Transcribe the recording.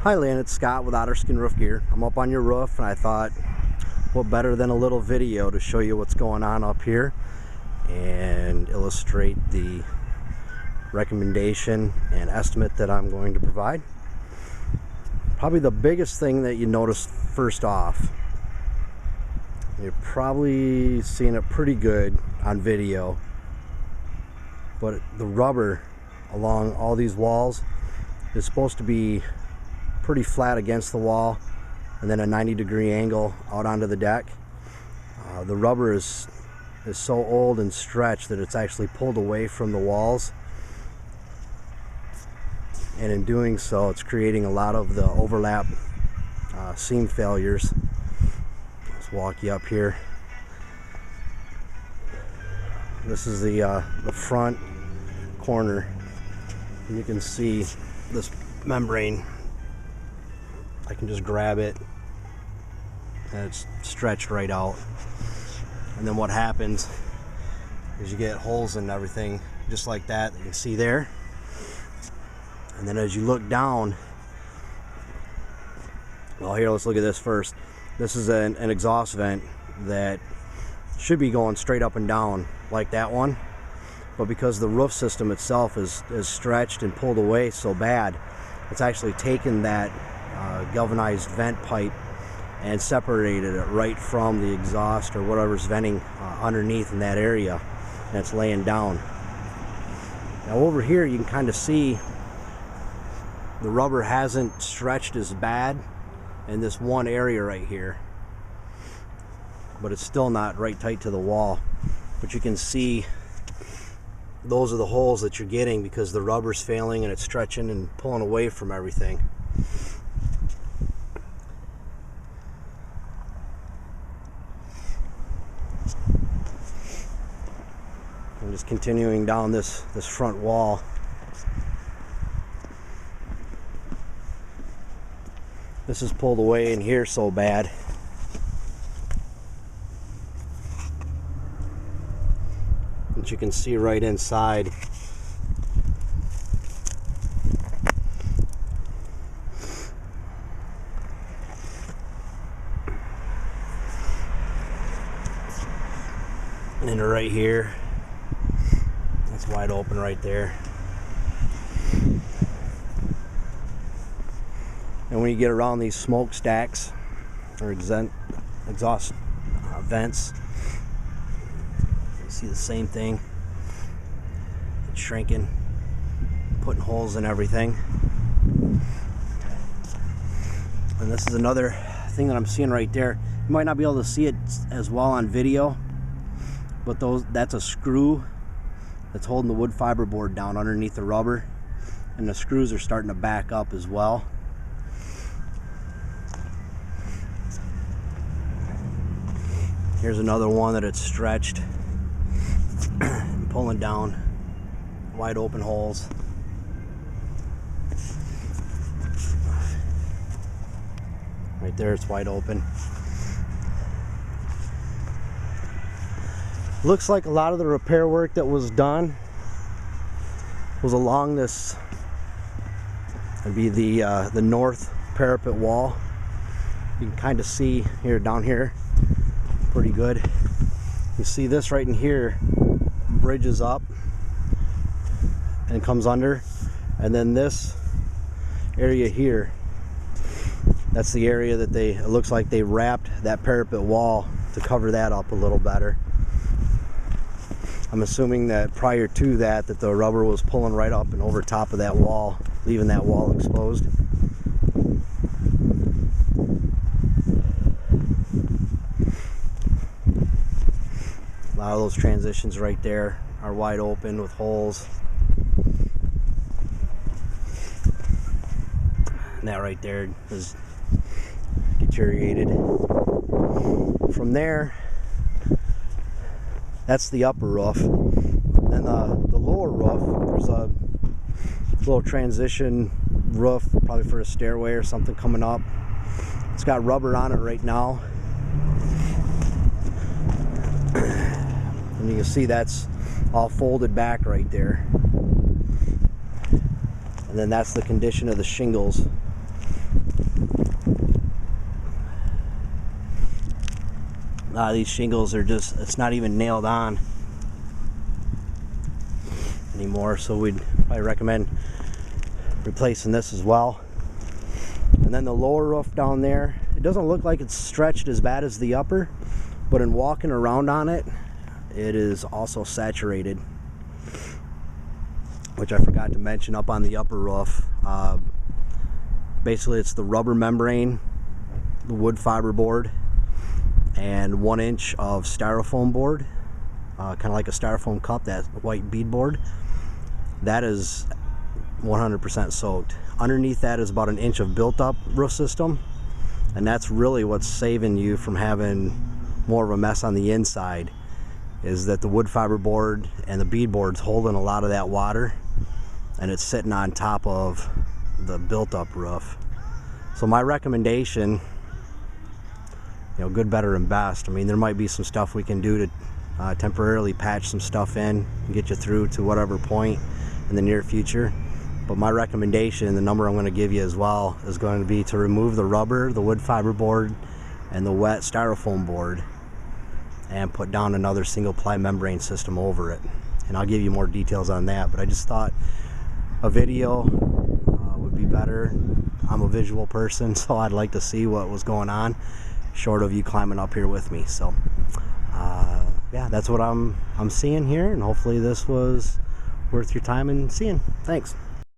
Hi Lynn, it's Scott with Otter Skin Roof Gear. I'm up on your roof and I thought, what better than a little video to show you what's going on up here and illustrate the recommendation and estimate that I'm going to provide. Probably the biggest thing that you notice first off, you're probably seeing it pretty good on video, but the rubber along all these walls is supposed to be pretty flat against the wall and then a 90-degree angle out onto the deck. The rubber is so old and stretched that it's actually pulled away from the walls, and in doing so it's creating a lot of the overlap seam failures. Let's walk you up here. This is the front corner. You can see this membrane. I can just grab it and it's stretched right out. And then what happens is you get holes in everything just like that you can see there. And then as you look down, well, here, let's look at this first. This is an exhaust vent that should be going straight up and down like that one, but because the roof system itself is stretched and pulled away so bad, it's actually taken that galvanized vent pipe and separated it right from the exhaust or whatever's venting underneath in that area, and it's laying down. Now over here you can kind of see the rubber hasn't stretched as bad in this one area right here, but it's still not right tight to the wall. But you can see those are the holes that you're getting because the rubber's failing and it's stretching and pulling away from everything. I'm just continuing down this front wall. This is pulled away in here so bad. That you can see right inside. And then right here, it's wide open right there. And when you get around these smokestacks or exhaust vents, you see the same thing. It's shrinking, putting holes in everything. And this is another thing that I'm seeing right there. You might not be able to see it as well on video, but that's a screw that's holding the wood fiber board down underneath the rubber, and the screws are starting to back up as well. Here's another one that it's stretched and pulling down, wide open holes. Right there, it's wide open. Looks like a lot of the repair work that was done was along this, it'd be the north parapet wall. You can kind of see here, down here, pretty good. You see this right in here bridges up and comes under, and then this area here, that's the area that it looks like they wrapped that parapet wall to cover that up a little better. I'm assuming that prior to that the rubber was pulling right up and over top of that wall, leaving that wall exposed. A lot of those transitions right there are wide open with holes. And that right there is deteriorated. From there, that's the upper roof. Then the lower roof, there's a little transition roof, probably for a stairway or something coming up. It's got rubber on it right now. And you can see that's all folded back right there. And then that's the condition of the shingles These shingles are just, it's not even nailed on anymore, so we'd probably recommend replacing this as well. And then the lower roof down there, it doesn't look like it's stretched as bad as the upper, but in walking around on it, it is also saturated, which I forgot to mention. Up on the upper roof, basically it's the rubber membrane, the wood fiber board, and 1 inch of styrofoam board, kind of like a styrofoam cup, that white bead board. That is 100% soaked. Underneath that is about 1 inch of built-up roof system, and that's really what's saving you from having more of a mess on the inside, is that the wood fiber board and the bead board's holding a lot of that water, and it's sitting on top of the built-up roof. So my recommendation, good, better, and best. I mean, there might be some stuff we can do to temporarily patch some stuff in and get you through to whatever point in the near future. But my recommendation, the number I'm going to give you as well, is going to be to remove the rubber, the wood fiber board, and the wet styrofoam board, and put down another single ply membrane system over it. And I'll give you more details on that, but I just thought a video would be better. I'm a visual person, so I'd like to see what was going on, short of you climbing up here with me. So yeah, that's what I'm seeing here, and hopefully this was worth your time and seeing. Thanks.